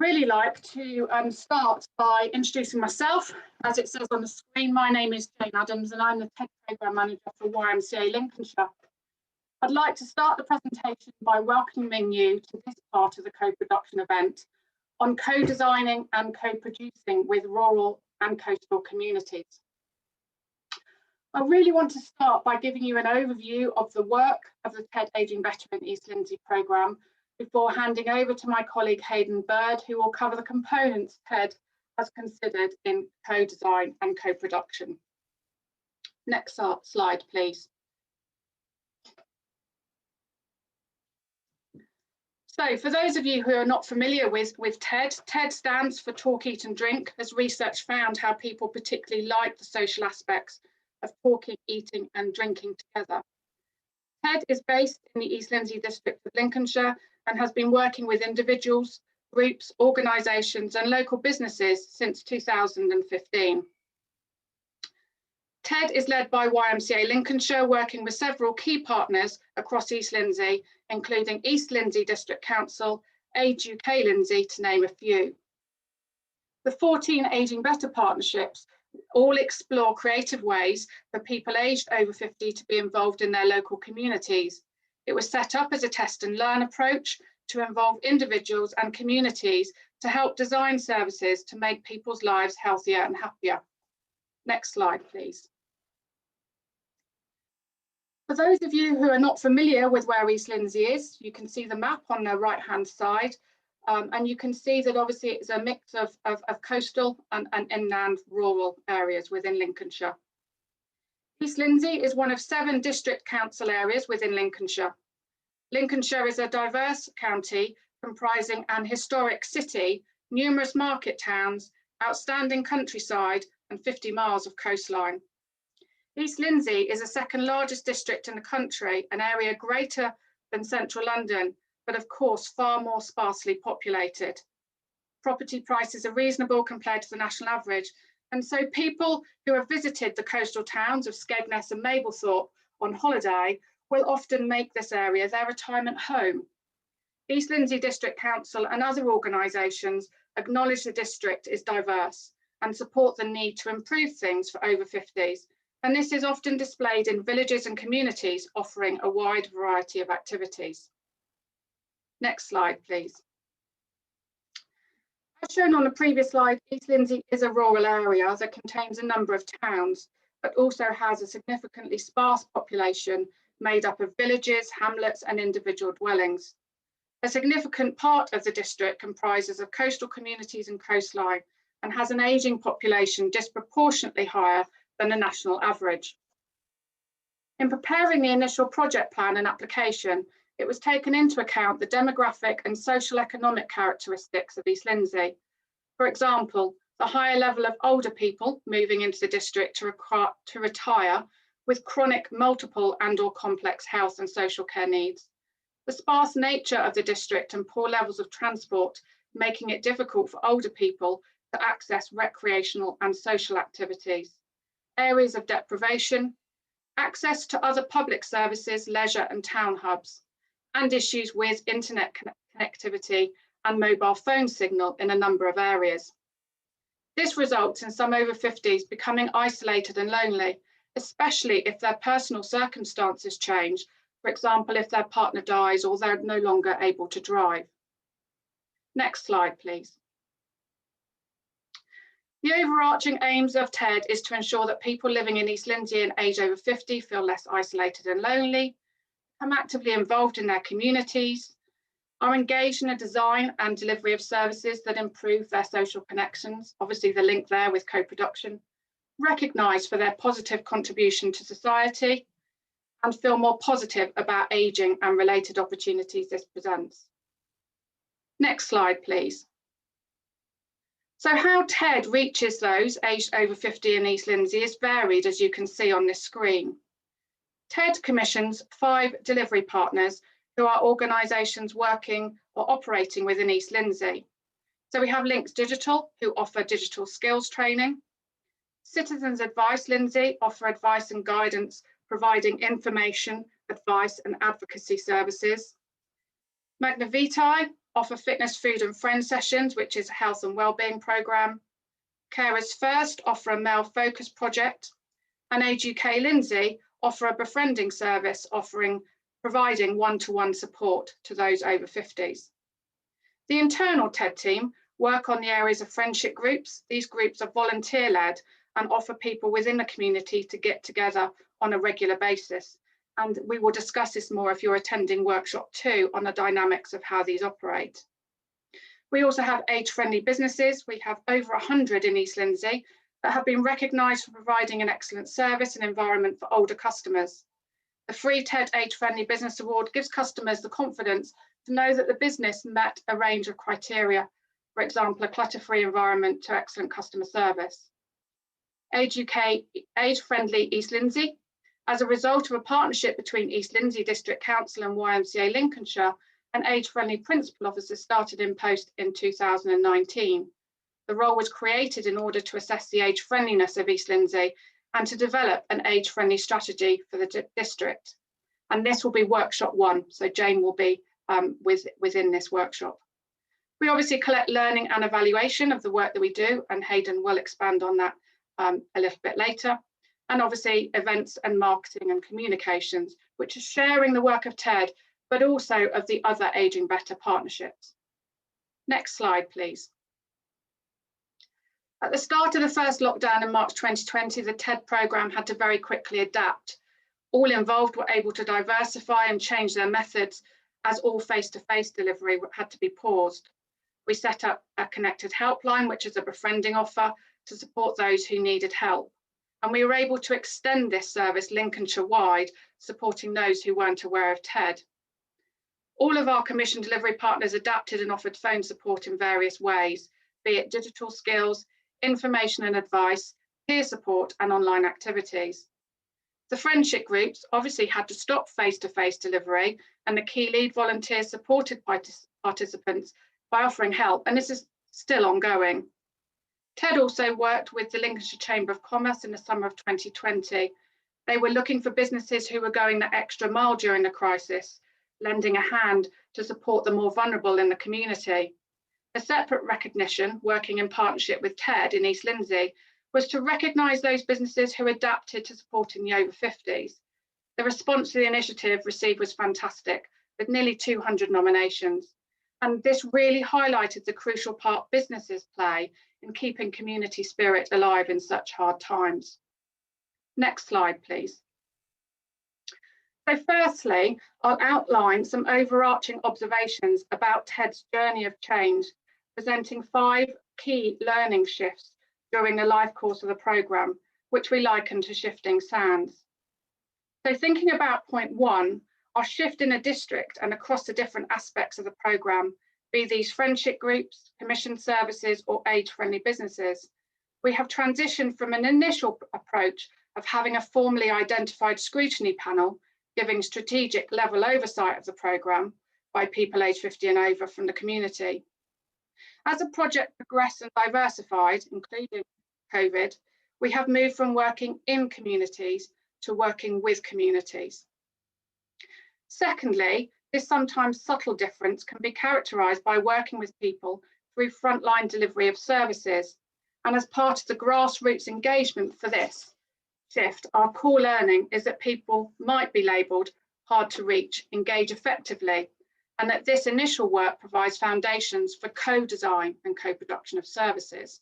really like to start by introducing myself. As it says on the screen, my name is Jane Adams and I'm the TED Programme Manager for YMCA Lincolnshire. I'd like to start the presentation by welcoming you to this part of the co-production event on co-designing and co-producing with rural and coastal communities. I really want to start by giving you an overview of the work of the TED Ageing Better in East Lindsey programme before handing over to my colleague Hayden Bird, who will cover the components TED has considered in co-design and co-production. Next slide, please. So for those of you who are not familiar with TED, TED stands for Talk, Eat and Drink, as research found how people particularly like the social aspects of talking, eating and drinking together. TED is based in the East Lindsey district of Lincolnshire and has been working with individuals, groups, organisations and local businesses since 2015. TED is led by YMCA Lincolnshire, working with several key partners across East Lindsey, including East Lindsey District Council, Age UK Lindsey, to name a few. The 14 Ageing Better partnerships all explore creative ways for people aged over 50 to be involved in their local communities. It was set up as a test and learn approach to involve individuals and communities to help design services to make people's lives healthier and happier. Next slide, please. For those of you who are not familiar with where East Lindsey is, you can see the map on the right-hand side, and you can see that obviously it's a mix of coastal and inland rural areas within Lincolnshire. East Lindsey is one of 7 district council areas within Lincolnshire. Lincolnshire is a diverse county comprising an historic city, numerous market towns, outstanding countryside and 50 miles of coastline. East Lindsey is the second largest district in the country, an area greater than central London, but of course far more sparsely populated. Property prices are reasonable compared to the national average, and so people who have visited the coastal towns of Skegness and Mablethorpe on holiday will often make this area their retirement home. East Lindsey District Council and other organisations acknowledge the district is diverse and support the need to improve things for over 50s, and this is often displayed in villages and communities offering a wide variety of activities. Next slide, please. As shown on the previous slide, East Lindsey is a rural area that contains a number of towns, but also has a significantly sparse population made up of villages, hamlets and individual dwellings. A significant part of the district comprises of coastal communities and coastline and has an ageing population disproportionately higher than the national average. In preparing the initial project plan and application, it was taken into account the demographic and social economic characteristics of East Lindsey. For example, the higher level of older people moving into the district to retire with chronic, multiple and/or complex health and social care needs. The sparse nature of the district and poor levels of transport, making it difficult for older people to access recreational and social activities. Areas of deprivation, access to other public services, leisure and town hubs, and issues with internet connectivity and mobile phone signal in a number of areas. This results in some over 50s becoming isolated and lonely, especially if their personal circumstances change, for example, if their partner dies or they're no longer able to drive. Next slide, please. The overarching aims of TED is to ensure that people living in East Lindsey and age over 50 feel less isolated and lonely, become actively involved in their communities, are engaged in the design and delivery of services that improve their social connections, obviously the link there with co-production, recognised for their positive contribution to society, and feel more positive about ageing and related opportunities this presents. Next slide, please. So how TED reaches those aged over 50 in East Lindsey is varied, as you can see on this screen. TED commissions 5 delivery partners who are organisations working or operating within East Lindsey. So we have Links Digital, who offer digital skills training. Citizens Advice Lindsey offer advice and guidance, providing information, advice and advocacy services. Magna Vitae offer fitness, food and friends sessions, which is a health and wellbeing programme. Carers First offer a male focus project, and Age UK Lindsey offer a befriending service providing one-to-one support to those over 50s. The internal TED team work on the areas of friendship groups. These groups are volunteer-led and offer people within the community to get together on a regular basis. And we will discuss this more if you're attending workshop 2 on the dynamics of how these operate. We also have age-friendly businesses. We have over 100 in East Lindsey that have been recognised for providing an excellent service and environment for older customers. The free TED Age-Friendly Business Award gives customers the confidence to know that the business met a range of criteria, for example, a clutter-free environment to excellent customer service. Age UK Age-Friendly East Lindsey, as a result of a partnership between East Lindsey District Council and YMCA Lincolnshire, an age-friendly principal officer started in post in 2019. The role was created in order to assess the age-friendliness of East Lindsey and to develop an age-friendly strategy for the district. And this will be workshop 1, so Jane will be within this workshop. We obviously collect learning and evaluation of the work that we do, and Hayden will expand on that a little bit later. And obviously events and marketing and communications, which is sharing the work of TED, but also of the other Ageing Better partnerships. Next slide, please. At the start of the first lockdown in March 2020, the TED programme had to very quickly adapt. All involved were able to diversify and change their methods, as all face-to-face delivery had to be paused. We set up a connected helpline, which is a befriending offer to support those who needed help. And we were able to extend this service Lincolnshire-wide, supporting those who weren't aware of TED. All of our commission delivery partners adapted and offered phone support in various ways, be it digital skills, information and advice, peer support and online activities. The friendship groups obviously had to stop face-to-face delivery, and the key lead volunteers supported participants by offering help, and this is still ongoing. TED also worked with the Lincolnshire Chamber of Commerce in the summer of 2020. They were looking for businesses who were going the extra mile during the crisis, lending a hand to support the more vulnerable in the community. A separate recognition, working in partnership with TED in East Lindsey, was to recognise those businesses who adapted to supporting the over 50s. The response to the initiative received was fantastic, with nearly 200 nominations. And this really highlighted the crucial part businesses play in keeping community spirit alive in such hard times. Next slide, please. So firstly, I'll outline some overarching observations about TED's journey of change, presenting 5 key learning shifts during the life course of the programme, which we liken to shifting sands. So thinking about point 1, our shift in a district and across the different aspects of the programme, be these friendship groups, commission services or age-friendly businesses, we have transitioned from an initial approach of having a formally identified scrutiny panel giving strategic level oversight of the programme by people aged 50 and over from the community. As the project progressed and diversified, including COVID, we have moved from working in communities to working with communities. Secondly, this sometimes subtle difference can be characterised by working with people through frontline delivery of services. And as part of the grassroots engagement for this shift, our core learning is that people might be labelled hard to reach, engage effectively, and that this initial work provides foundations for co-design and co-production of services.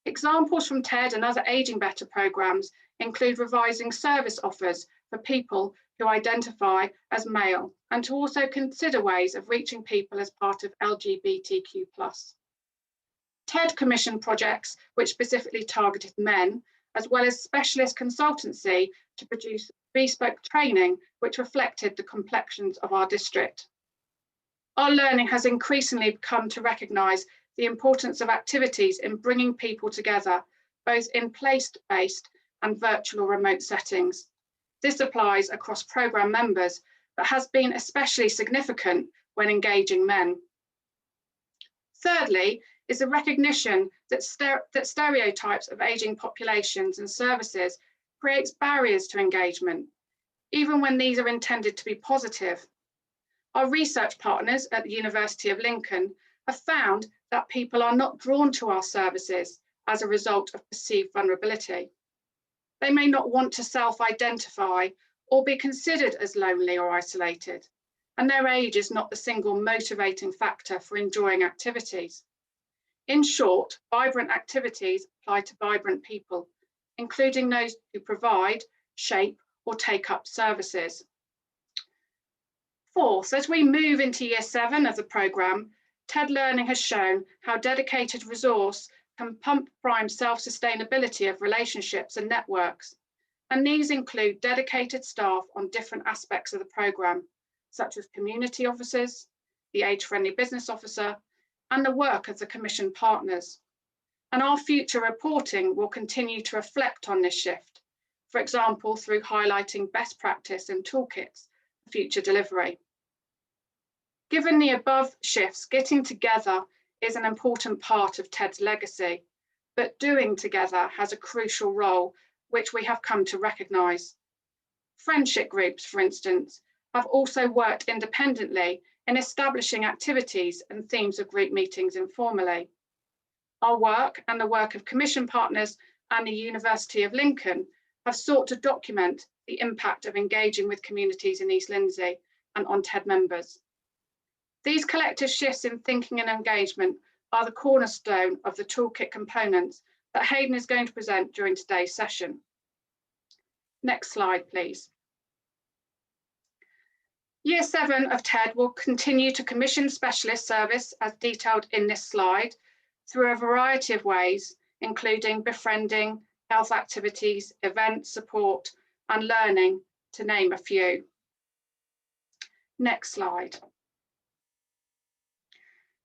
Examples from TED and other Ageing Better programmes include revising service offers for people who identify as male, and to also consider ways of reaching people as part of LGBTQ+. TED commissioned projects which specifically targeted men, as well as specialist consultancy to produce bespoke training which reflected the complexions of our district. Our learning has increasingly come to recognise the importance of activities in bringing people together, both in place-based and virtual or remote settings. This applies across programme members, but has been especially significant when engaging men. Thirdly, is the recognition that stereotypes of ageing populations and services creates barriers to engagement, even when these are intended to be positive. Our research partners at the University of Lincoln have found that people are not drawn to our services as a result of perceived vulnerability. They may not want to self-identify or be considered as lonely or isolated, and their age is not the single motivating factor for enjoying activities. In short, vibrant activities apply to vibrant people, including those who provide, shape, or take up services. Fourth, as we move into year 7 of the programme, TED Learning has shown how dedicated resource can pump prime self-sustainability of relationships and networks. And these include dedicated staff on different aspects of the programme, such as community officers, the age-friendly business officer, and the work of the commission partners. And our future reporting will continue to reflect on this shift, for example, through highlighting best practice and toolkits for future delivery. Given the above shifts, getting together is an important part of TED's legacy, but doing together has a crucial role, which we have come to recognise. Friendship groups, for instance, have also worked independently in establishing activities and themes of group meetings informally. Our work and the work of commission partners and the University of Lincoln have sought to document the impact of engaging with communities in East Lindsey and on TED members. These collective shifts in thinking and engagement are the cornerstone of the toolkit components that Hayden is going to present during today's session. Next slide, please. Year 7 of TED will continue to commission specialist service as detailed in this slide through a variety of ways, including befriending, health activities, events, support, and learning, to name a few. Next slide.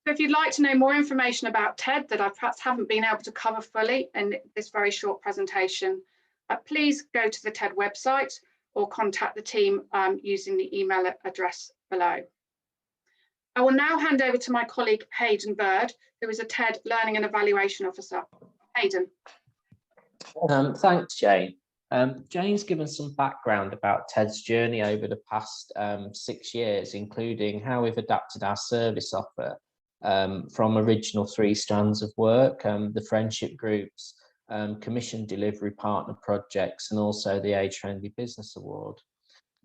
So if you'd like to know more information about TED that I perhaps haven't been able to cover fully in this very short presentation, please go to the TED website or contact the team using the email address below. I will now hand over to my colleague Hayden Bird, who is a TED Learning and Evaluation Officer. Hayden. Thanks, Jane. Jane's given some background about TED's journey over the past 6 years, including how we've adapted our service offer from original 3 strands of work, the friendship groups, commission delivery partner projects, and also the Age-Friendly Business Award.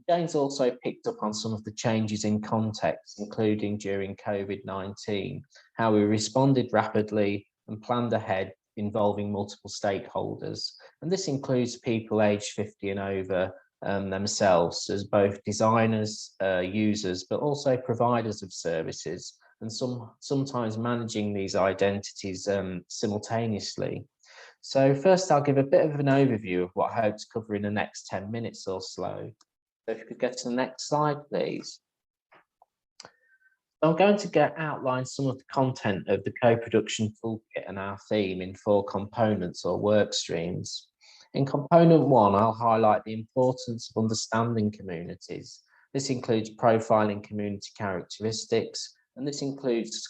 Jane's also picked up on some of the changes in context, including during COVID-19, how we responded rapidly and planned ahead, involving multiple stakeholders. And this includes people aged 50 and over themselves, as both designers, users, but also providers of services, and sometimes managing these identities simultaneously. So first, I'll give a bit of an overview of what I hope to cover in the next 10 minutes or so. So if you could get to the next slide, please. I'm going to outline some of the content of the co-production toolkit and our theme in 4 components or work streams. In component 1, I'll highlight the importance of understanding communities. This includes profiling community characteristics, and this includes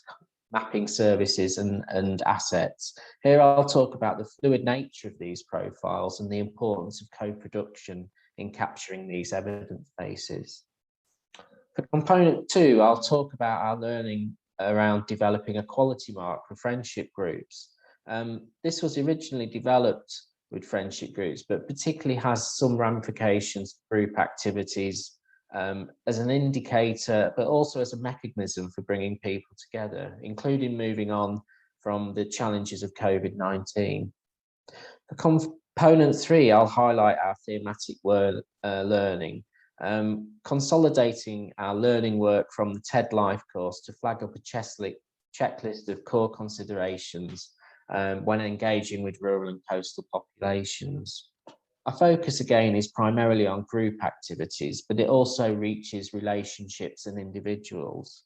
mapping services and assets. Here I'll talk about the fluid nature of these profiles and the importance of co-production in capturing these evidence bases. For component 2, I'll talk about our learning around developing a quality mark for friendship groups. This was originally developed with friendship groups, but particularly has some ramifications for group activities as an indicator, but also as a mechanism for bringing people together, including moving on from the challenges of COVID-19. For component 3, I'll highlight our thematic learning, consolidating our learning work from the TED Life course to flag up a checklist of core considerations when engaging with rural and coastal populations. Our focus again is primarily on group activities, but it also reaches relationships and individuals.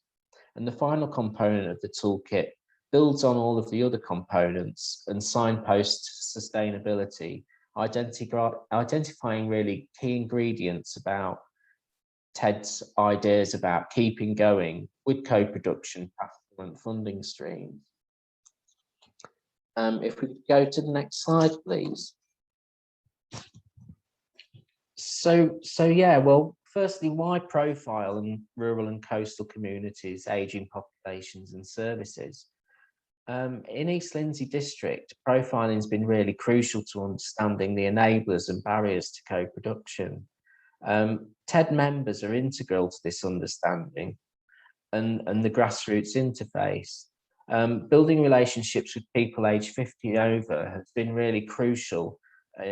And the final component of the toolkit builds on all of the other components and signposts sustainability, identifying really key ingredients about TED's ideas about keeping going with co-production, capital and funding streams. If we go to the next slide, please. So yeah, well, Firstly, why profile in rural and coastal communities, ageing populations and services? In East Lindsey district, profiling has been really crucial to understanding the enablers and barriers to co-production. TED members are integral to this understanding and the grassroots interface. Building relationships with people aged 50 and over has been really crucial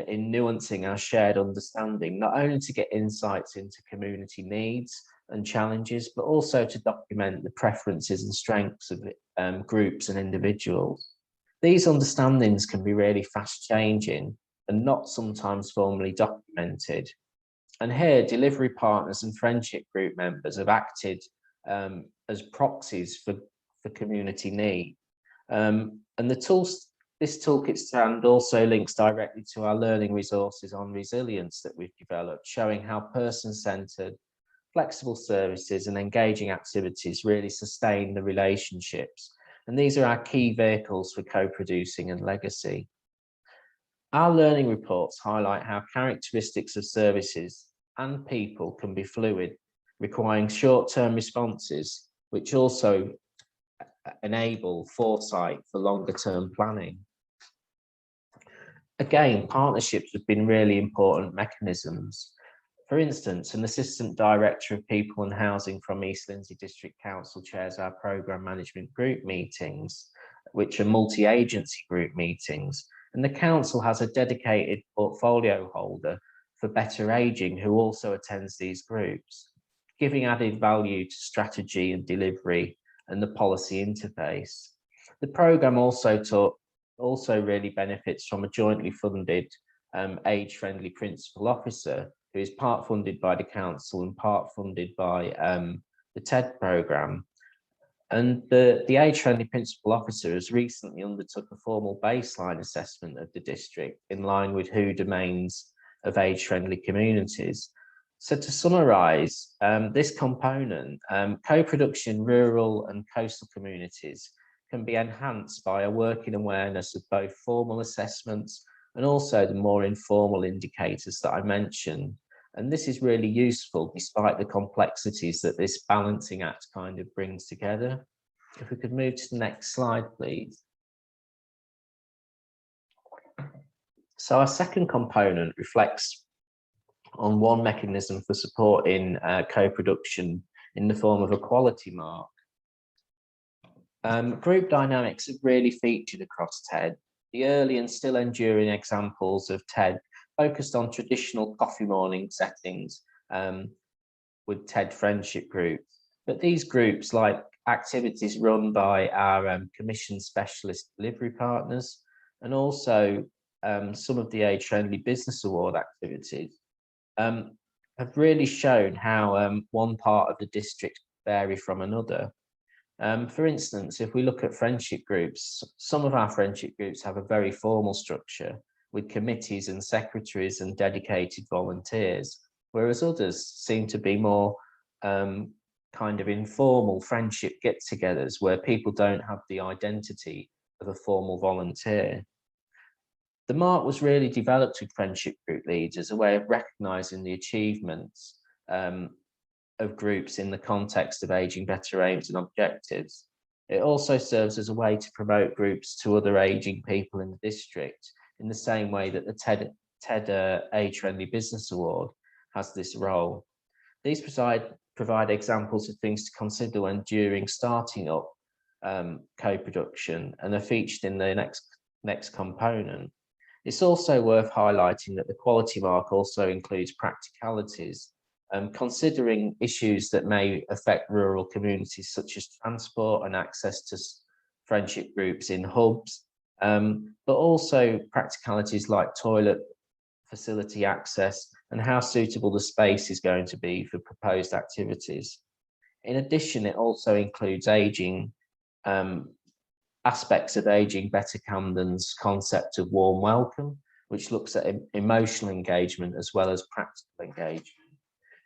in nuancing our shared understanding, not only to get insights into community needs and challenges, but also to document the preferences and strengths of groups and individuals. These understandings can be really fast changing and not sometimes formally documented. And here, delivery partners and friendship group members have acted as proxies for community need. And this toolkit stand also links directly to our learning resources on resilience that we've developed, showing how person-centered, flexible services and engaging activities really sustain the relationships. And these are our key vehicles for co-producing and legacy. Our learning reports highlight how characteristics of services and people can be fluid, requiring short-term responses, which also enable foresight for longer-term planning. Again, partnerships have been really important mechanisms. For instance, an Assistant Director of People and Housing from East Lindsey District Council chairs our programme management group meetings, which are multi-agency group meetings, and the council has a dedicated portfolio holder for better ageing who also attends these groups, giving added value to strategy and delivery and the policy interface. The programme also really benefits from a jointly funded age-friendly principal officer who is part funded by the council and part funded by the TED programme. And the age-friendly principal officer has recently undertook a formal baseline assessment of the district in line with WHO domains of age-friendly communities. So to summarise this component, co-production in rural and coastal communities can be enhanced by a working awareness of both formal assessments and also the more informal indicators that I mentioned. And this is really useful despite the complexities that this balancing act kind of brings together. If we could move to the next slide, please. So our second component reflects on one mechanism for supporting co-production in the form of a quality mark. Group dynamics have really featured across TED. The early and still enduring examples of TED focused on traditional coffee morning settings with TED friendship groups. But these groups, like activities run by our commission specialist delivery partners, and also some of the age-friendly business award activities, have really shown how one part of the district vary from another. For instance, if we look at friendship groups, some of our friendship groups have a very formal structure with committees and secretaries and dedicated volunteers, whereas others seem to be more kind of informal friendship get-togethers where people don't have the identity of a formal volunteer. The mark was really developed with friendship group leads as a way of recognising the achievements of groups in the context of ageing better aims and objectives. It also serves as a way to promote groups to other ageing people in the district in the same way that the TED Age-Friendly Business Award has this role. These provide examples of things to consider when during starting up co-production and are featured in the next component. It's also worth highlighting that the quality mark also includes practicalities, considering issues that may affect rural communities such as transport and access to friendship groups in hubs, but also practicalities like toilet facility access and how suitable the space is going to be for proposed activities. In addition, it also includes ageing aspects of Ageing Better Camden's concept of warm welcome, which looks at emotional engagement as well as practical engagement.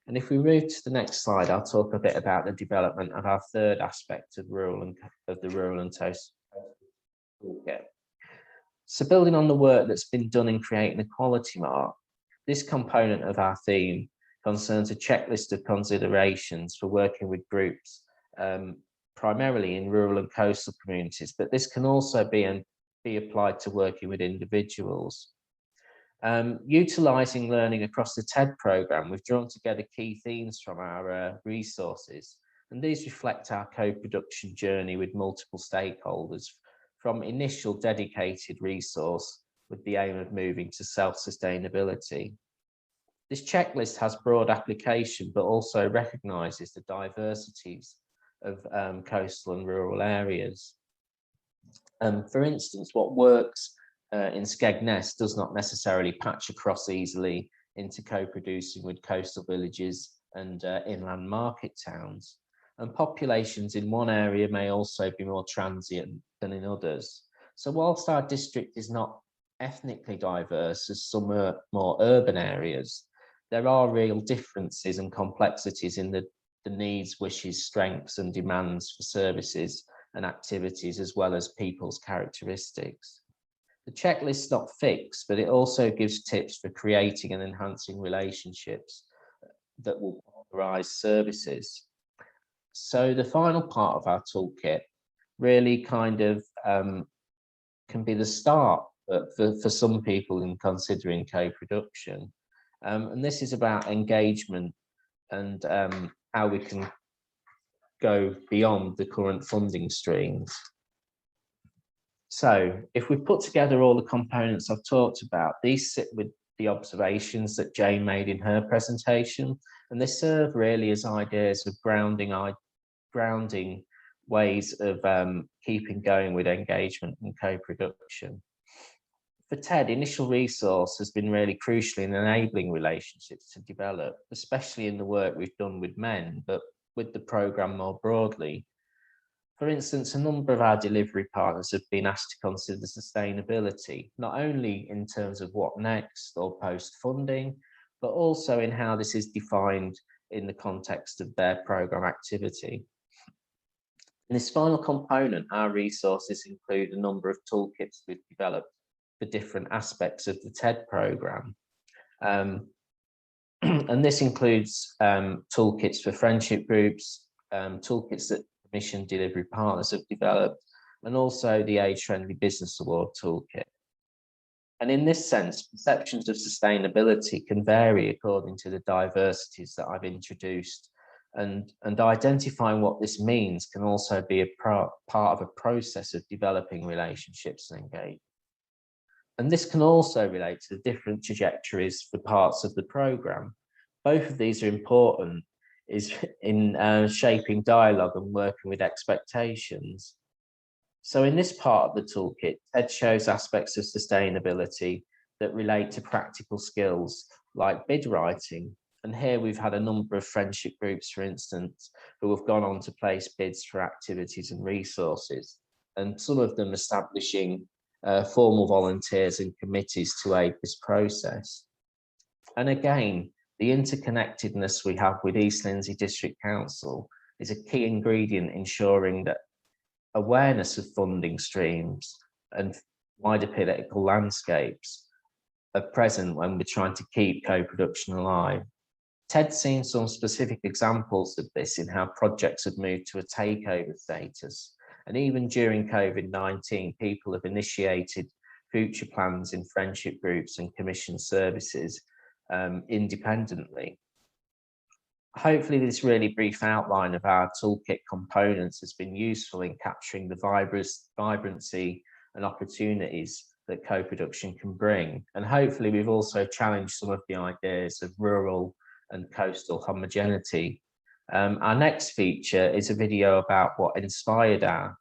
And if we move to the next slide, I'll talk a bit about the development of our third aspect of the rural and coastal toolkit. So building on the work that's been done in creating a quality mark, this component of our theme concerns a checklist of considerations for working with groups, primarily in rural and coastal communities, but this can also be applied to working with individuals. Utilising learning across the TED programme, we've drawn together key themes from our resources, and these reflect our co-production journey with multiple stakeholders, from initial dedicated resource with the aim of moving to self-sustainability. This checklist has broad application, but also recognises the diversities of coastal and rural areas. For instance, what works in Skegness does not necessarily patch across easily into co-producing with coastal villages and inland market towns. And populations in one area may also be more transient than in others. So whilst our district is not ethnically diverse as some more urban areas, there are real differences and complexities in the needs, wishes, strengths and demands for services and activities, as well as people's characteristics. The checklist is not fixed, but it also gives tips for creating and enhancing relationships that will popularize services. So the final part of our toolkit really kind of can be the start for some people in considering co-production. And this is about engagement and how we can go beyond the current funding streams. So if we put together all the components I've talked about, these sit with the observations that Jane made in her presentation, and they serve really as ideas of grounding ways of keeping going with engagement and co-production. For TED, initial resource has been really crucial in enabling relationships to develop, especially in the work we've done with men, but with the programme more broadly. For instance, a number of our delivery partners have been asked to consider sustainability, not only in terms of what next or post-funding, but also in how this is defined in the context of their programme activity. In this final component, our resources include a number of toolkits we've developed for different aspects of the TED programme. And this includes toolkits for friendship groups, toolkits that Mission delivery partners have developed, and also the Age-Friendly Business Award toolkit. And in this sense, perceptions of sustainability can vary according to the diversities that I've introduced, and identifying what this means can also be a part of a process of developing relationships and engagement. And this can also relate to the different trajectories for parts of the programme. Both of these are important is in shaping dialogue and working with expectations. So in this part of the toolkit, TED shows aspects of sustainability that relate to practical skills like bid writing. And here we've had a number of friendship groups, for instance, who have gone on to place bids for activities and resources, and some of them establishing formal volunteers and committees to aid this process. And again, the interconnectedness we have with East Lindsey District Council is a key ingredient ensuring that awareness of funding streams and wider political landscapes are present when we're trying to keep co-production alive. TED's seen some specific examples of this in how projects have moved to a takeover status. And even during COVID-19, people have initiated future plans in friendship groups and commission services independently. Hopefully this really brief outline of our toolkit components has been useful in capturing the vibrancy and opportunities that co-production can bring. And hopefully we've also challenged some of the ideas of rural and coastal homogeneity. Our next feature is a video about what inspired our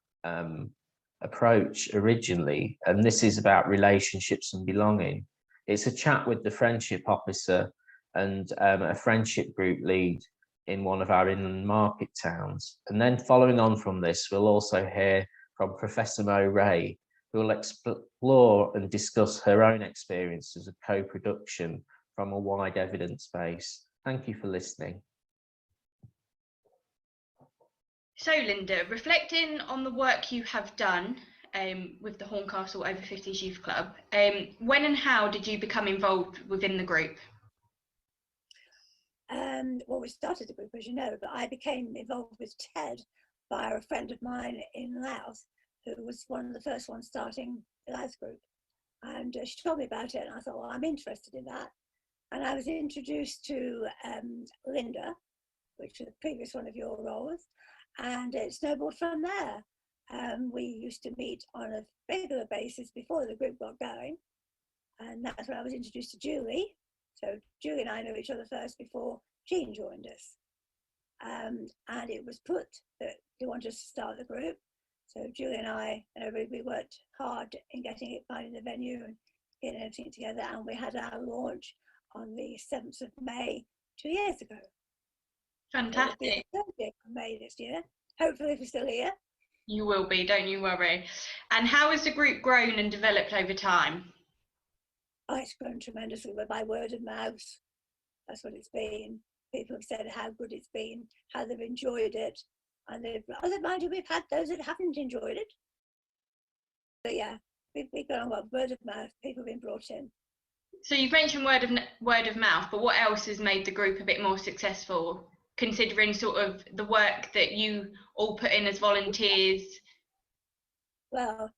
approach originally, and this is about relationships and belonging. It's a chat with the friendship officer and a friendship group lead in one of our inland market towns. And then following on from this, we'll also hear from Professor Mo Ray, who will explore and discuss her own experiences of co-production from a wide evidence base. Thank you for listening. So Linda, reflecting on the work you have done with the Horncastle Over 50s Youth Club, when and how did you become involved within the group? Well, we started the group, as you know, but I became involved with TED by a friend of mine in Laos, who was one of the first ones starting the Laos group. And she told me about it, and I thought, well, I'm interested in that. And I was introduced to Linda, which was the previous one of your roles, and it snowballed from there. We used to meet on a regular basis before the group got going, and that's when I was introduced to Julie. So Julie and I knew each other first before Jean joined us. And it was put that they wanted us to start the group. So Julie and I and everybody, we worked hard in getting it, finding the venue and getting everything together. And we had our launch on the 7th of May 2 years ago. Fantastic. So 30th of May this year. Hopefully, if we're still here. You will be, don't you worry. And how has the group grown and developed over time? Oh, it's grown tremendously by word of mouth. That's what it's been. People have said how good it's been, how they've enjoyed it. And mind you, we've had those that haven't enjoyed it. But yeah, we've gone on word of mouth. People have been brought in. So you've mentioned word of mouth, but what else has made the group a bit more successful, considering sort of the work that you all put in as volunteers? Well,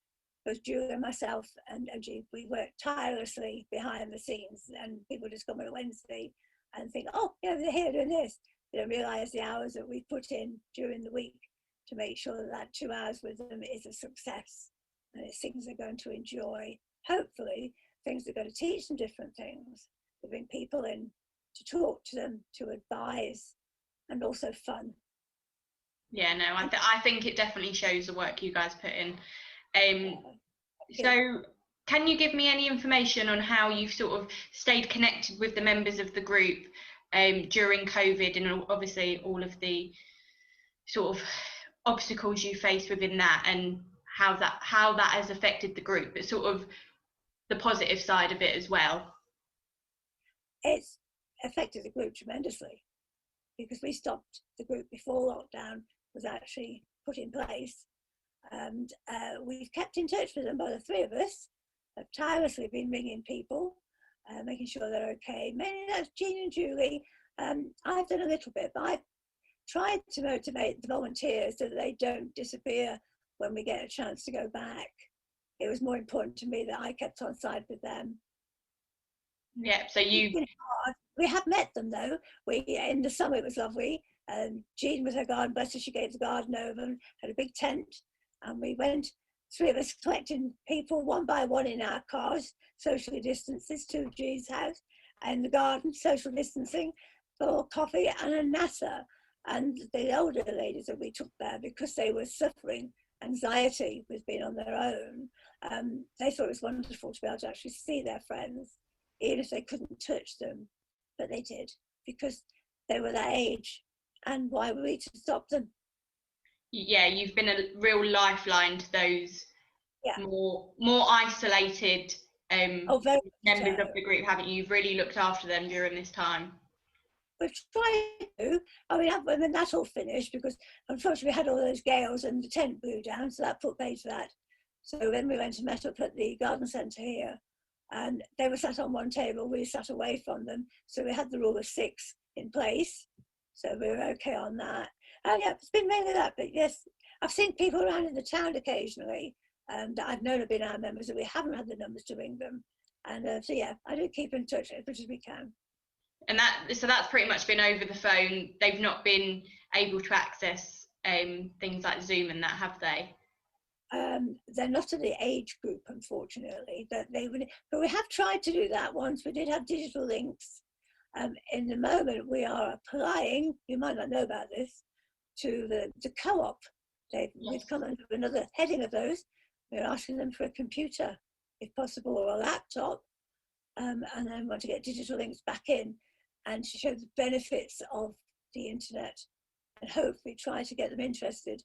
it was Julie and myself and OG. We worked tirelessly behind the scenes, and people just come on a Wednesday and think, oh, yeah, they're here doing this. They don't realise the hours that we put in during the week to make sure that that 2 hours with them is a success. And it's things they're going to enjoy. Hopefully, things that are going to teach them different things, to bring people in, to talk to them, to advise, and also fun. Yeah, no, I think it definitely shows the work you guys put in. So can you give me any information on how you've sort of stayed connected with the members of the group during COVID, and obviously all of the sort of obstacles you faced within that, and how that has affected the group, but sort of the positive side of it as well? It's affected the group tremendously, because we stopped the group before lockdown was actually put in place. And we've kept in touch with them, by the three of us have tirelessly been ringing people, making sure they're okay. Mainly that's Jean and Julie. I've done a little bit, but I've tried to motivate the volunteers so that they don't disappear when we get a chance to go back. It was more important to me that I kept on side with them. Yeah, so you... We have met them though. In the summer it was lovely. Jean with her garden, bless her, she gave the garden over and had a big tent. And we went, three of us collecting people one by one in our cars, socially distances to Jean's house, and the garden, social distancing, for coffee and a NASA. And the older ladies that we took there, because they were suffering anxiety with being on their own, they thought it was wonderful to be able to actually see their friends, even if they couldn't touch them. But they did, because they were that age. And why were we to stop them? Yeah, you've been a real lifeline to those more isolated members of the group, haven't you? You've really looked after them during this time. We've tried to. I mean, when that's all finished, because unfortunately we had all those gales and the tent blew down, so that put paid for that. So then we went and met up at the garden centre here, and they were sat on one table, we sat away from them, so we had the rule of 6 in place, so we were okay on that. And yeah, it's been mainly that, but yes, I've seen people around in the town occasionally that I've known have been our members, that we haven't had the numbers to ring them, and so yeah, I do keep in touch as much as we can. And so that's pretty much been over the phone. They've not been able to access things like Zoom and that, have they? They're not of the age group, unfortunately, but we have tried to do that once. We did have digital links. In the moment we are applying, you might not know about this, to the co-op. We've come under another heading of those. We're asking them for a computer, if possible, or a laptop, and then want to get digital links back in and to show the benefits of the internet, and hopefully try to get them interested.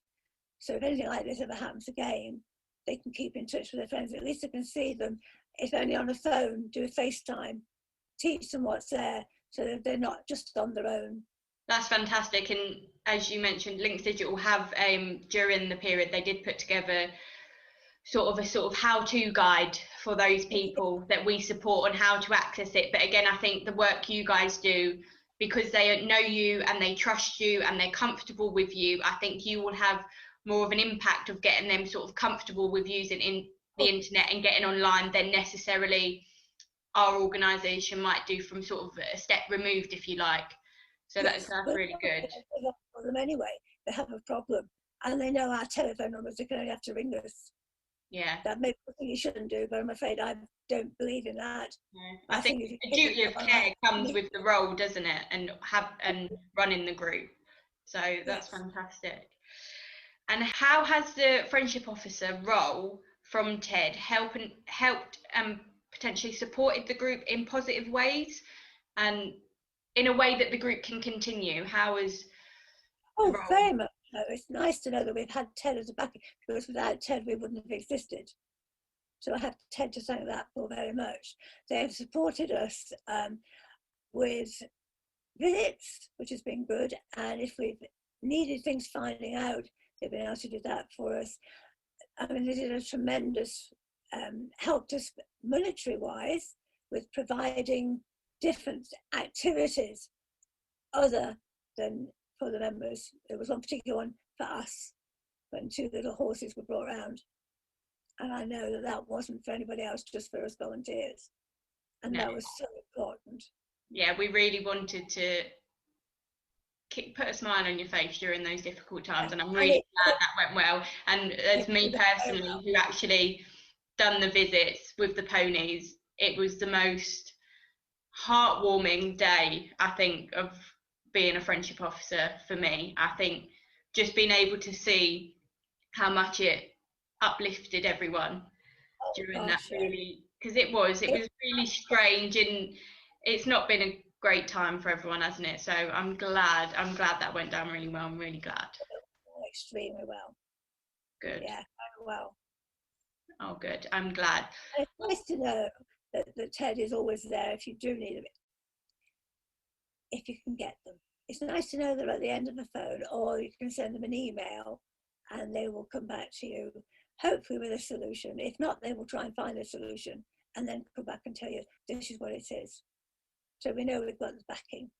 So if anything like this ever happens again, they can keep in touch with their friends. At least they can see them, if only on a phone, do a FaceTime, teach them what's there, so that they're not just on their own. That's fantastic. And as you mentioned, Links Digital have, during the period, they did put together sort of how-to guide for those people that we support on how to access it. But again, I think the work you guys do because they know you and they trust you and they're comfortable with you, I think you will have more of an impact of getting them sort of comfortable with using the internet and getting online than necessarily our organisation might do from sort of a step removed, if you like. So Yes, that's really good. For them anyway, they have a problem and they know our telephone numbers. They can only have to ring us. Yeah. That may be something you shouldn't do, but I'm afraid I don't believe in that. No. I think the duty of care comes with the role, doesn't it? And running the group. So that's fantastic. And how has the friendship officer role from TED helped and potentially supported the group in positive ways and in a way that the group can continue? How is very much so. It's nice to know that we've had TED as a backing, because without TED we wouldn't have existed. So I have TED to thank that for very much. They have supported us with visits, which has been good, and if we've needed things finding out, they've been able to do that for us. I mean, they did a tremendous, helped us monetary-wise with providing different activities other than for the members. There was one particular one for us when 2 little horses were brought around. And I know that that wasn't for anybody else, just for us volunteers. And that was so important. Yeah, we really wanted to put a smile on your face during those difficult times, and I'm really glad that went well. And as me personally, who actually done the visits with the ponies, it was the most heartwarming day, I think, of being a friendship officer for me. I think just being able to see how much it uplifted everyone during that, really, because it was really strange, and it's not been a great time for everyone, hasn't it? So I'm glad that went down really well. I'm really glad. Extremely well. Good. Yeah, very well. Oh, good. I'm glad. And it's nice to know that TED is always there if you do need them, if you can get them. It's nice to know they're at the end of the phone, or you can send them an email and they will come back to you, hopefully with a solution. If not, they will try and find a solution and then come back and tell you this is what it is. So we know we've got the backing,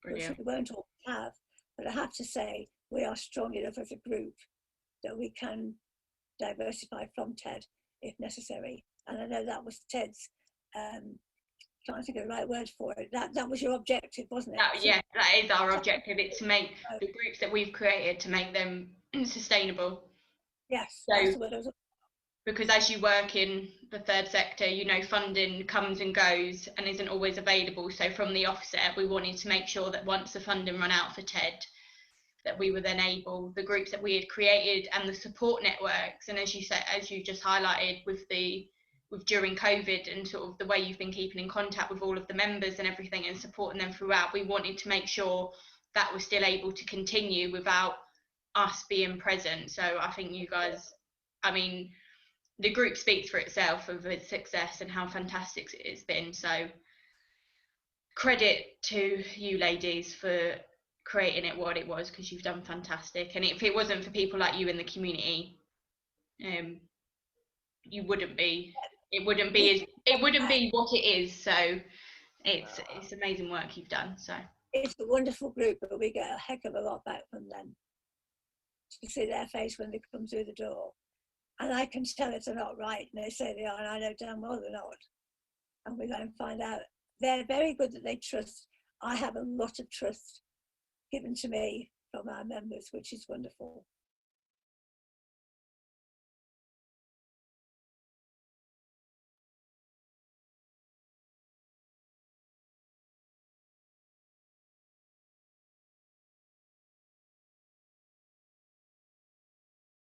which we won't all have, but I have to say we are strong enough as a group that we can diversify from TED if necessary. And I know that was TED's, can't think of the right word for it. That was your objective, wasn't it? Yeah, that is our objective. It's to make the groups that we've created, to make them sustainable. Yes, so, that's what it was. Because as you work in the third sector, you know, funding comes and goes and isn't always available. So from the offset, we wanted to make sure that once the funding ran out for TED, that we were then able, the groups that we had created and the support networks, and as you said, as you just highlighted with during COVID and sort of the way you've been keeping in contact with all of the members and everything and supporting them throughout, we wanted to make sure that was still able to continue without us being present. So I think you guys, I mean, the group speaks for itself of its success and how fantastic it's been. So credit to you ladies for creating it what it was, because you've done fantastic. And if it wasn't for people like you in the community, it wouldn't be what it is. So it's amazing work you've done. So it's a wonderful group, but we get a heck of a lot back from them. To see their face when they come through the door, and I can tell if they're not right, and they say they are, and I know damn well they're not. And we go and find out. They're very good that they trust. I have a lot of trust given to me from our members, which is wonderful.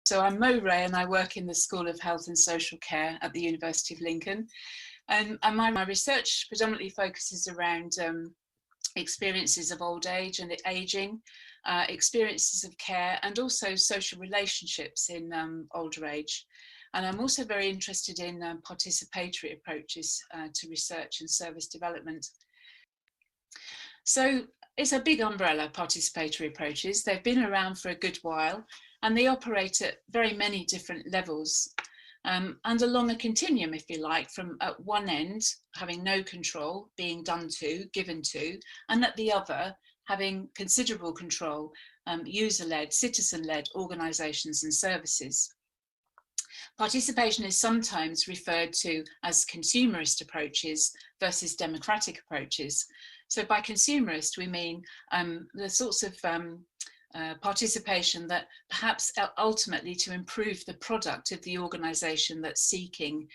So I'm Mo Ray and I work in the School of Health and Social Care at the University of Lincoln. And my research predominantly focuses around experiences of old age and ageing, experiences of care, and also social relationships in older age. And I'm also very interested in participatory approaches to research and service development. So it's a big umbrella, participatory approaches. They've been around for a good while and they operate at very many different levels. and along a continuum, if you like, from at one end, having no control, being done to, given to, and at the other, having considerable control, user-led, citizen-led organisations and services. Participation is sometimes referred to as consumerist approaches versus democratic approaches. So by consumerist, we mean the sorts of participation that perhaps ultimately to improve the product of the organisation that's seeking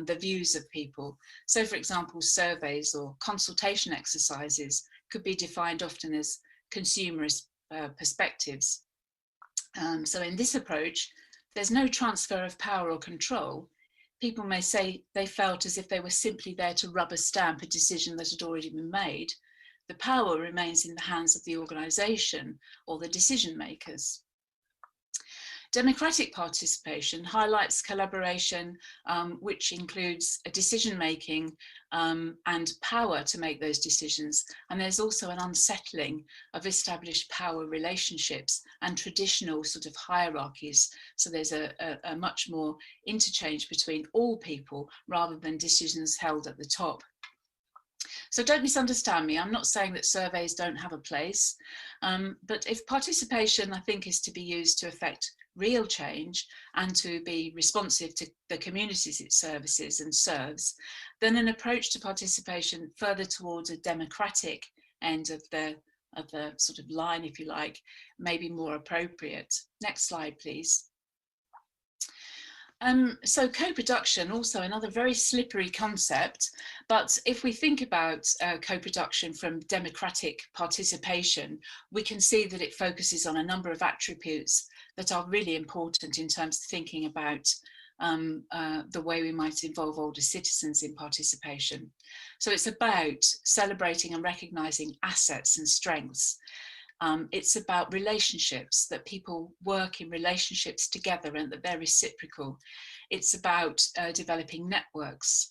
the views of people. So for example, surveys or consultation exercises could be defined often as consumerist perspectives. So in this approach, there's no transfer of power or control. People may say they felt as if they were simply there to rubber stamp a decision that had already been made. The power remains in the hands of the organisation or the decision makers. Democratic participation highlights collaboration, which includes a decision-making and power to make those decisions. And there's also an unsettling of established power relationships and traditional sort of hierarchies. So there's a much more interchange between all people rather than decisions held at the top. So don't misunderstand me, I'm not saying that surveys don't have a place, but if participation, I think, is to be used to affect real change and to be responsive to the communities it services and serves, then an approach to participation further towards a democratic end of the sort of line, if you like, may be more appropriate. Next slide, please. So co-production, also another very slippery concept, but if we think about co-production from democratic participation, we can see that it focuses on a number of attributes that are really important in terms of thinking about the way we might involve older citizens in participation. So it's about celebrating and recognising assets and strengths. It's about relationships, that people work in relationships together and that they're reciprocal. It's about developing networks.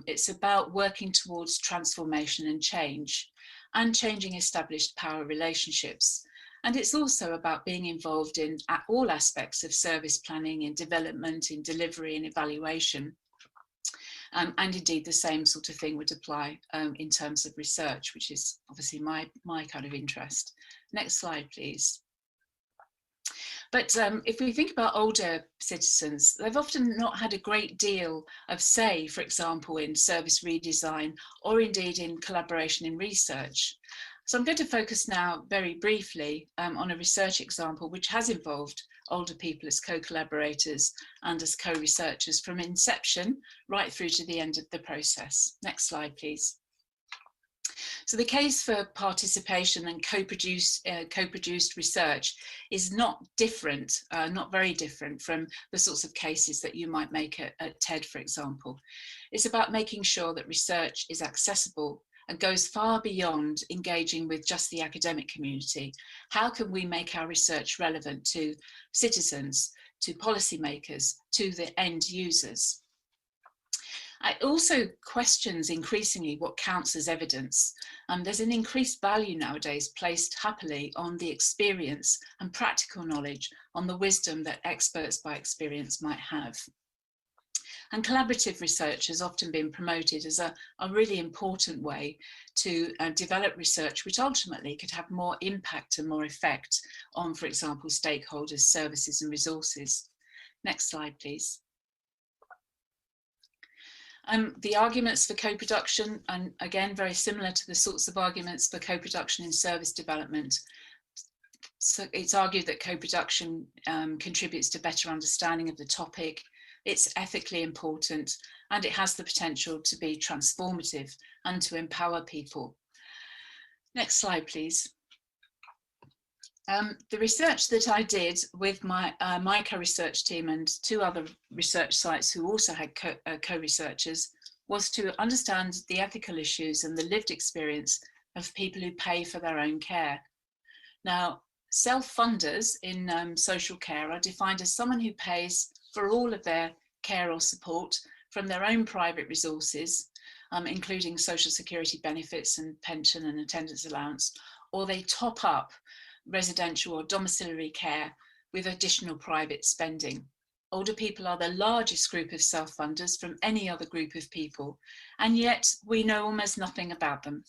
It's about working towards transformation and change and changing established power relationships. And it's also about being involved in all aspects of service planning, in development, in delivery and evaluation. And indeed, the same sort of thing would apply in terms of research, which is obviously my kind of interest. Next slide, please. But if we think about older citizens, they've often not had a great deal of say, for example, in service redesign or indeed in collaboration in research. So I'm going to focus now very briefly on a research example which has involved older people as co-collaborators and as co-researchers from inception right through to the end of the process. Next slide, please. So the case for participation and co-produced research is not different, not very different from the sorts of cases that you might make at TED, for example. It's about making sure that research is accessible and goes far beyond engaging with just the academic community. How can we make our research relevant to citizens, to policymakers, to the end users? It also questions increasingly what counts as evidence. There's an increased value nowadays placed happily on the experience and practical knowledge, on the wisdom that experts by experience might have. And collaborative research has often been promoted as a really important way to develop research which ultimately could have more impact and more effect on, for example, stakeholders, services and resources. Next slide, please. The arguments for co-production, and again, very similar to the sorts of arguments for co-production in service development. So it's argued that co-production contributes to better understanding of the topic. It's ethically important and it has the potential to be transformative and to empower people. Next slide, please. The research that I did with my co-research team and two other research sites who also had co-researchers was to understand the ethical issues and the lived experience of people who pay for their own care. Now, self-funders in social care are defined as someone who pays for all of their care or support from their own private resources, including social security benefits and pension and attendance allowance, or they top up residential or domiciliary care with additional private spending. Older people are the largest group of self-funders from any other group of people, and yet we know almost nothing about them.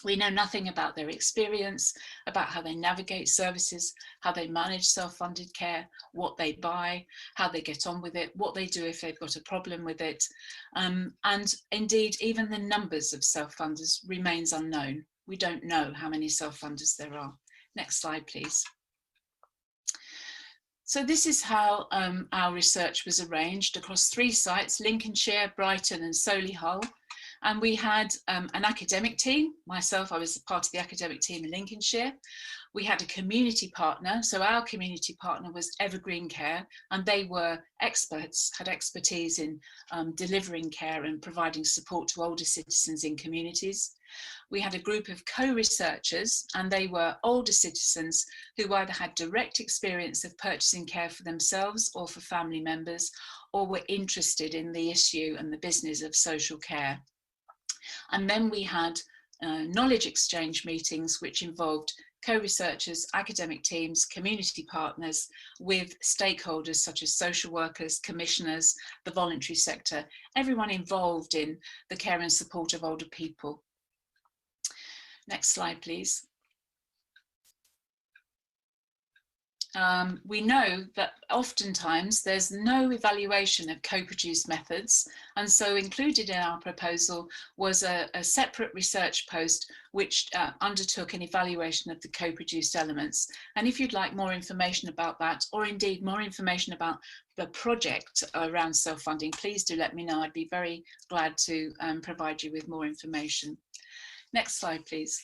We know nothing about their experience, about how they navigate services, how they manage self-funded care, what they buy, how they get on with it, what they do if they've got a problem with it. And indeed, even the numbers of self-funders remains unknown. We don't know how many self-funders there are. Next slide, please. So this is how our research was arranged across 3 sites, Lincolnshire, Brighton and Solihull. And we had an academic team. Myself, I was part of the academic team in Lincolnshire. We had a community partner. So our community partner was Evergreen Care, and they were experts, had expertise in delivering care and providing support to older citizens in communities. We had a group of co-researchers, and they were older citizens who either had direct experience of purchasing care for themselves or for family members, or were interested in the issue and the business of social care. And then we had knowledge exchange meetings, which involved co-researchers, academic teams, community partners with stakeholders such as social workers, commissioners, the voluntary sector, everyone involved in the care and support of older people. Next slide, please. We know that oftentimes there's no evaluation of co-produced methods, and so included in our proposal was a separate research post which undertook an evaluation of the co-produced elements. And if you'd like more information about that, or indeed more information about the project around self-funding, please do let me know. I'd be very glad to provide you with more information. Next slide, please.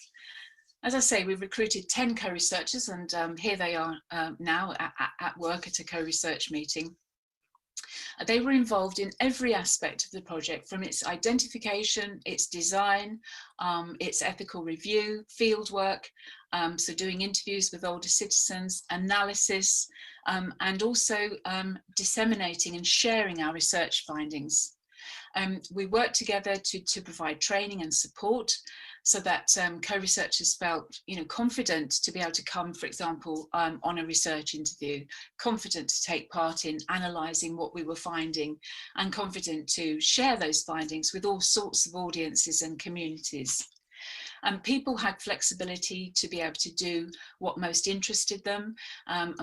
As I say, we've recruited 10 co-researchers, and here they are now at work at a co-research meeting. They were involved in every aspect of the project, from its identification, its design, its ethical review, fieldwork, so doing interviews with older citizens, analysis, and also disseminating and sharing our research findings. We worked together to provide training and support, so that co-researchers felt, confident to be able to come, for example, on a research interview, confident to take part in analysing what we were finding, and confident to share those findings with all sorts of audiences and communities. And people had flexibility to be able to do what most interested them, and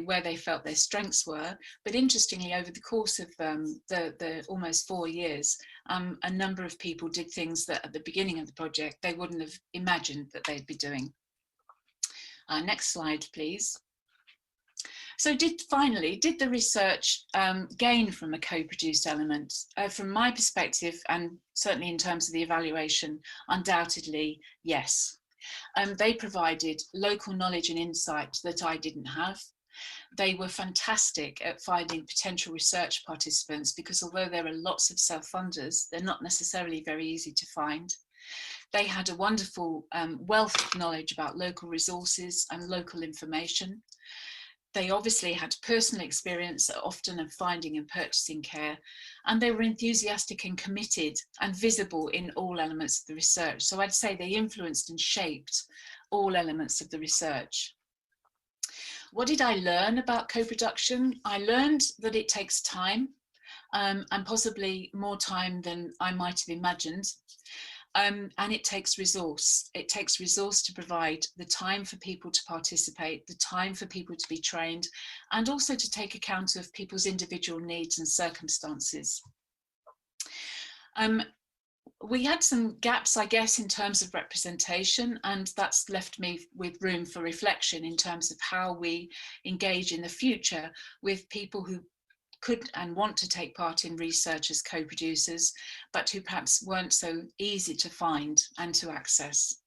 where they felt their strengths were. But interestingly, over the course of the almost 4 years, a number of people did things that at the beginning of the project they wouldn't have imagined that they'd be doing. Next slide, please. So did the research gain from a co-produced element? From my perspective, and certainly in terms of the evaluation, undoubtedly, yes. They provided local knowledge and insight that I didn't have. They were fantastic at finding potential research participants, because although there are lots of self-funders, they're not necessarily very easy to find. They had a wonderful wealth of knowledge about local resources and local information. They obviously had personal experience, often of finding and purchasing care, and they were enthusiastic and committed and visible in all elements of the research. So I'd say they influenced and shaped all elements of the research. What did I learn about co-production? I learned that it takes time, and possibly more time than I might have imagined. And it takes resource. It takes resource to provide the time for people to participate, the time for people to be trained, and also to take account of people's individual needs and circumstances. We had some gaps, I guess, in terms of representation, and that's left me with room for reflection in terms of how we engage in the future with people who could and want to take part in research as co-producers, but who perhaps weren't so easy to find and to access.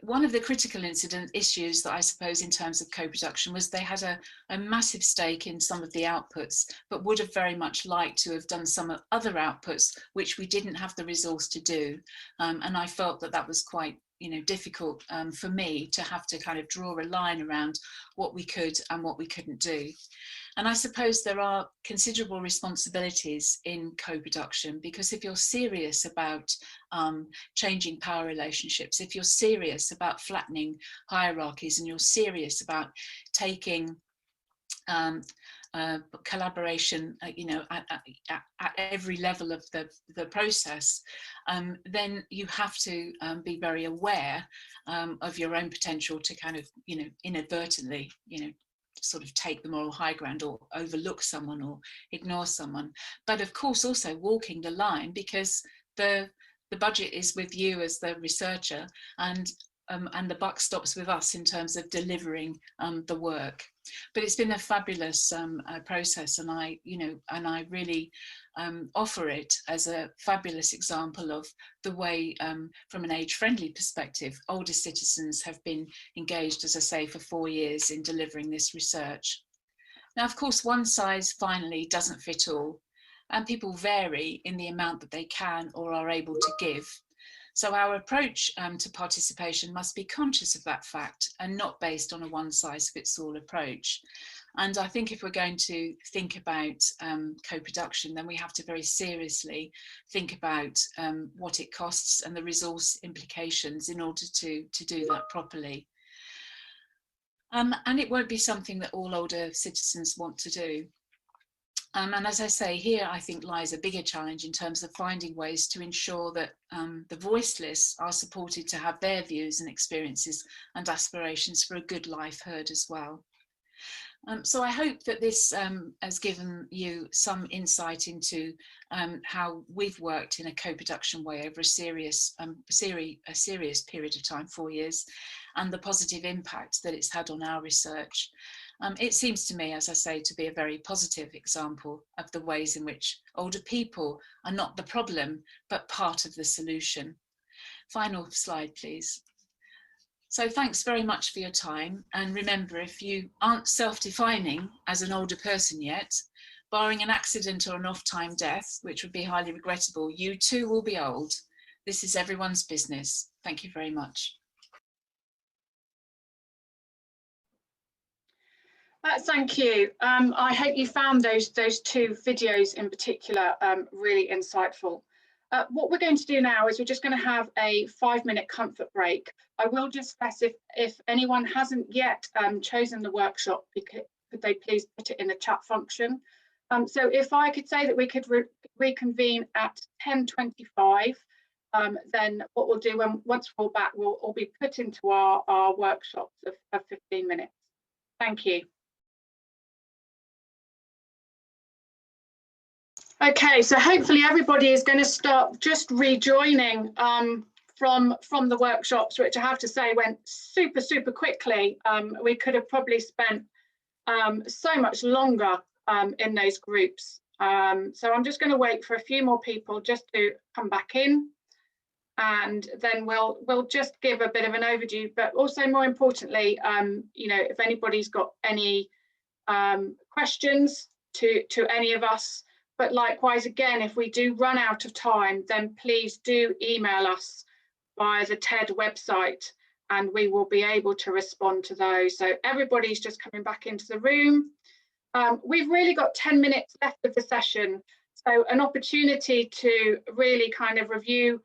One of the critical issues that I suppose in terms of co-production was they had a massive stake in some of the outputs, but would have very much liked to have done some other outputs which we didn't have the resource to do. And I felt that that was quite difficult for me to have to kind of draw a line around what we could and what we couldn't do. And I suppose there are considerable responsibilities in co-production, because if you're serious about changing power relationships, if you're serious about flattening hierarchies, and you're serious about taking collaboration, you know, at every level of the process, then you have to be very aware of your own potential to kind of, you know, inadvertently, you know, sort of take the moral high ground or overlook someone or ignore someone. But of course also walking the line, because the budget is with you as the researcher, and the buck stops with us in terms of delivering the work. But it's been a fabulous process, and I really offer it as a fabulous example of the way, from an age-friendly perspective, older citizens have been engaged, as I say, for 4 years in delivering this research. Now, of course, one size finally doesn't fit all, and people vary in the amount that they can or are able to give. So our approach to participation must be conscious of that fact and not based on a one-size-fits-all approach. And I think if we're going to think about co-production, then we have to very seriously think about what it costs and the resource implications in order to do that properly. And it won't be something that all older citizens want to do. And as I say, here I think lies a bigger challenge in terms of finding ways to ensure that the voiceless are supported to have their views and experiences and aspirations for a good life heard as well. So I hope that this has given you some insight into how we've worked in a co-production way over a serious period of time, 4 years, and the positive impact that it's had on our research. It seems to me, as I say, to be a very positive example of the ways in which older people are not the problem, but part of the solution. Final slide, please. So thanks very much for your time. And remember, if you aren't self-defining as an older person yet, barring an accident or an off-time death, which would be highly regrettable, you too will be old. This is everyone's business. Thank you very much. Thank you. I hope you found those two videos in particular really insightful. What we're going to do now is we're just going to have a 5-minute comfort break. I will just stress, if anyone hasn't yet chosen the workshop, could they please put it in the chat function. So if I could say that we could reconvene at 10:25, then what we'll do once we're all back, we'll all be put into our workshops of 15 minutes. Thank you. Okay, so hopefully everybody is going to start just rejoining from the workshops, which I have to say went super quickly. We could have probably spent so much longer in those groups. So I'm just going to wait for a few more people just to come back in, and then we'll just give a bit of an overview, but also more importantly, you know, if anybody's got any questions to any of us. But likewise, again, if we do run out of time, then please do email us via the TED website, and we will be able to respond to those. So everybody's just coming back into the room. We've really got 10 minutes left of the session, so an opportunity to really kind of review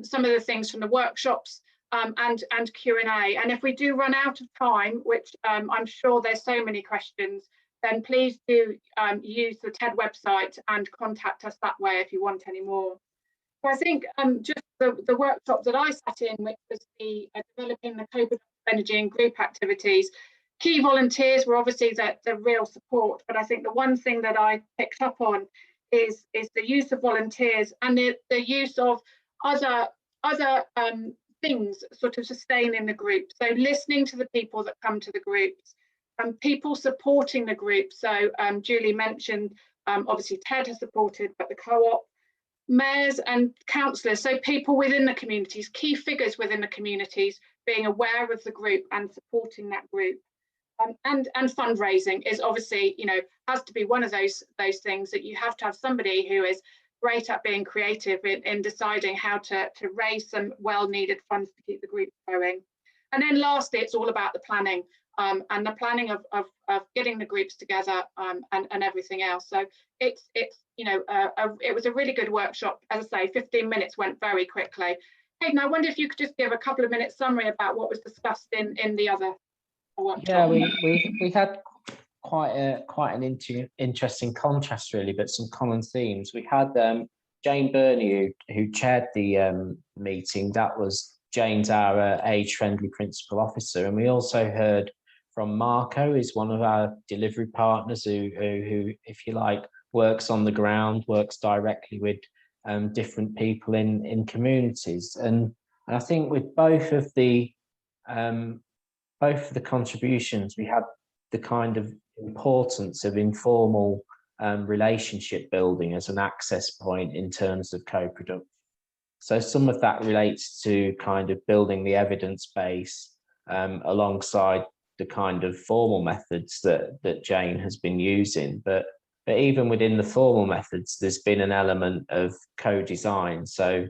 some of the things from the workshops and Q&A. And if we do run out of time, which I'm sure there's so many questions, then please do use the TED website and contact us that way if you want any more. So I think just the workshop that I sat in, which was the developing the co-production energy and group activities, key volunteers were obviously the real support, but I think the one thing that I picked up on is the use of volunteers and the use of other things sort of sustaining the group. So listening to the people that come to the groups, people supporting the group. So Julie mentioned, obviously TED has supported, but the co-op, mayors and councillors, so people within the communities, key figures within the communities, being aware of the group and supporting that group. And fundraising is obviously, you know, has to be one of those things that you have to have somebody who is great at being creative in deciding how to raise some well-needed funds to keep the group going. And then lastly, it's all about the planning. And the planning of getting the groups together and everything else. So it's you know, it was a really good workshop. As I say, 15 minutes went very quickly. Hayden, I wonder if you could just give a couple of minutes summary about what was discussed in the other workshop. Yeah, we had quite an interesting contrast, really, but some common themes. We had Jane Burney, who chaired the meeting. That was Jane's our age-friendly principal officer, and we also heard from Marco, who's one of our delivery partners, who if you like, works on the ground, works directly with different people in communities. And I think with both of the contributions, we had the kind of importance of informal relationship building as an access point in terms of co-production. So some of that relates to kind of building the evidence base alongside the kind of formal methods that Jane has been using. But even within the formal methods, there's been an element of co-design. So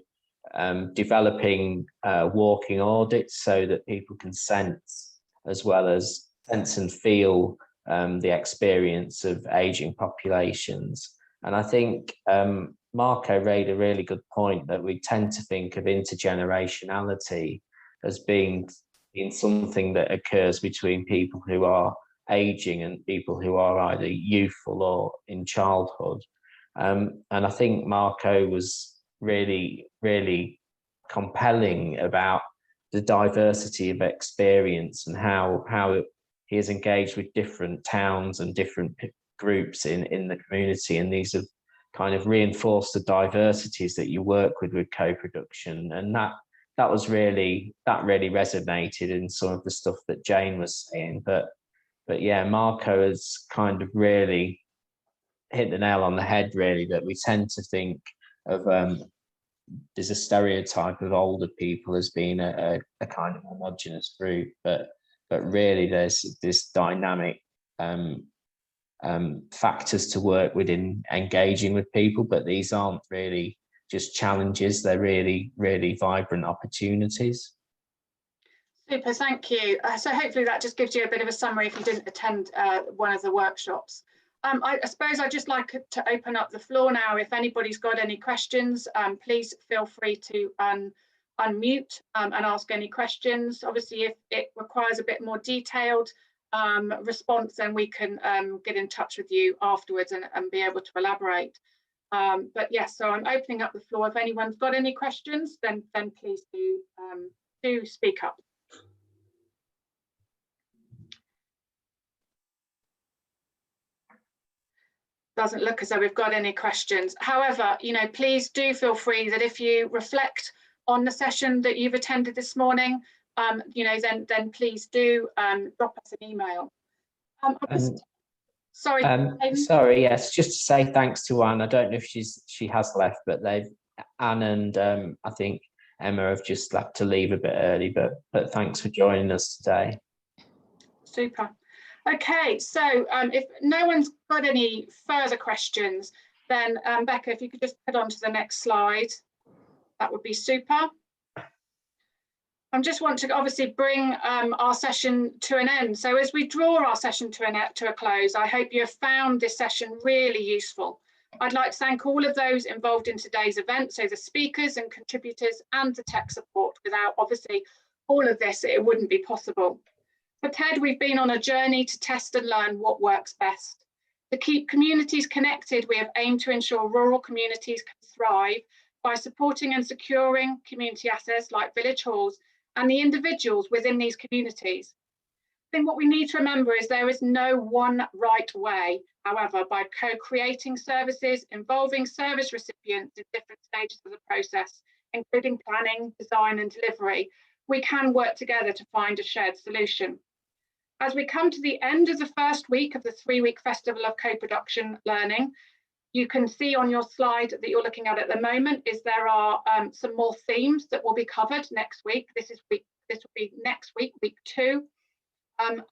developing walking audits so that people can sense, as well as sense and feel the experience of aging populations. And I think Marco made a really good point that we tend to think of intergenerationality as being something that occurs between people who are aging and people who are either youthful or in childhood. And I think Marco was really, really compelling about the diversity of experience and how he has engaged with different towns and different groups in the community, and these have kind of reinforced the diversities that you work with co-production. And that really resonated in some of the stuff that Jane was saying. But yeah, Marco has kind of really hit the nail on the head, really, that we tend to think of there's a stereotype of older people as being a kind of homogenous group, but really there's this dynamic factors to work with in engaging with people, but these aren't really just challenges, they're really, really vibrant opportunities. Super, thank you. So hopefully that just gives you a bit of a summary if you didn't attend one of the workshops. I suppose I'd just like to open up the floor now. If anybody's got any questions, please feel free to unmute and ask any questions. Obviously, if it requires a bit more detailed response, then we can get in touch with you afterwards and be able to elaborate. But yes, so I'm opening up the floor. If anyone's got any questions, then please do speak up. Doesn't look as though we've got any questions. However, please do feel free that if you reflect on the session that you've attended this morning, then please do drop us an email. Sorry. Sorry, yes, just to say thanks to Anne. I don't know if she has left, but Anne and I think Emma have just had to leave a bit early, but thanks for joining us today. Super. Okay, so if no one's got any further questions, then Becca, if you could just put on to the next slide, that would be super. I just want to obviously bring our session to an end. So as we draw our session to a close, I hope you have found this session really useful. I'd like to thank all of those involved in today's event, so the speakers and contributors and the tech support. Without obviously all of this, it wouldn't be possible. For TED, we've been on a journey to test and learn what works best. To keep communities connected, we have aimed to ensure rural communities can thrive by supporting and securing community assets like village halls and the individuals within these communities. I think what we need to remember is there is no one right way. However, by co-creating services, involving service recipients in different stages of the process, including planning, design and delivery, we can work together to find a shared solution. As we come to the end of the first week of the 3-week Festival of Co-Production Learning, you can see on your slide that you're looking at the moment is there are some more themes that will be covered next week. This will be next week, week 2.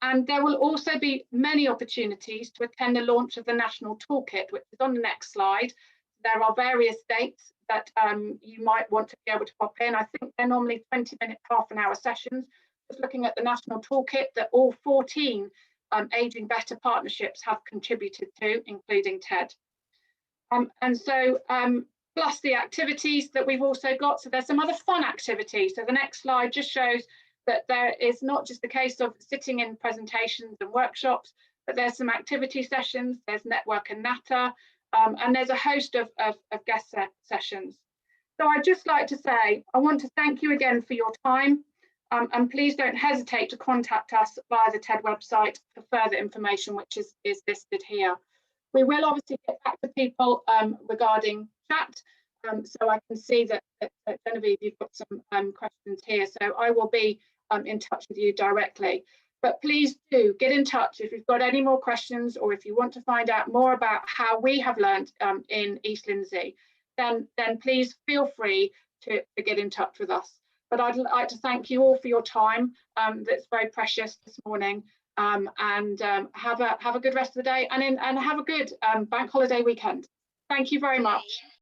And there will also be many opportunities to attend the launch of the National Toolkit, which is on the next slide. There are various dates that you might want to be able to pop in. I think they're normally 20-minute, half-an-hour sessions. Just looking at the National Toolkit that all 14 Aging Better partnerships have contributed to, including TED. And so, plus the activities that we've also got. So there's some other fun activities. So the next slide just shows that there is not just the case of sitting in presentations and workshops, but there's some activity sessions, there's network and natter, and there's a host of guest sessions. So I'd just like to say, I want to thank you again for your time, and please don't hesitate to contact us via the TED website for further information, which is listed here. We will obviously get back to people regarding chat, so I can see that Genevieve, you've got some questions here, so I will be in touch with you directly. But please do get in touch if you've got any more questions, or if you want to find out more about how we have learned in East Lindsey, then please feel free to get in touch with us. But I'd like to thank you all for your time. That's very precious this morning. And have a good rest of the day, and have a good bank holiday weekend. Thank you very much.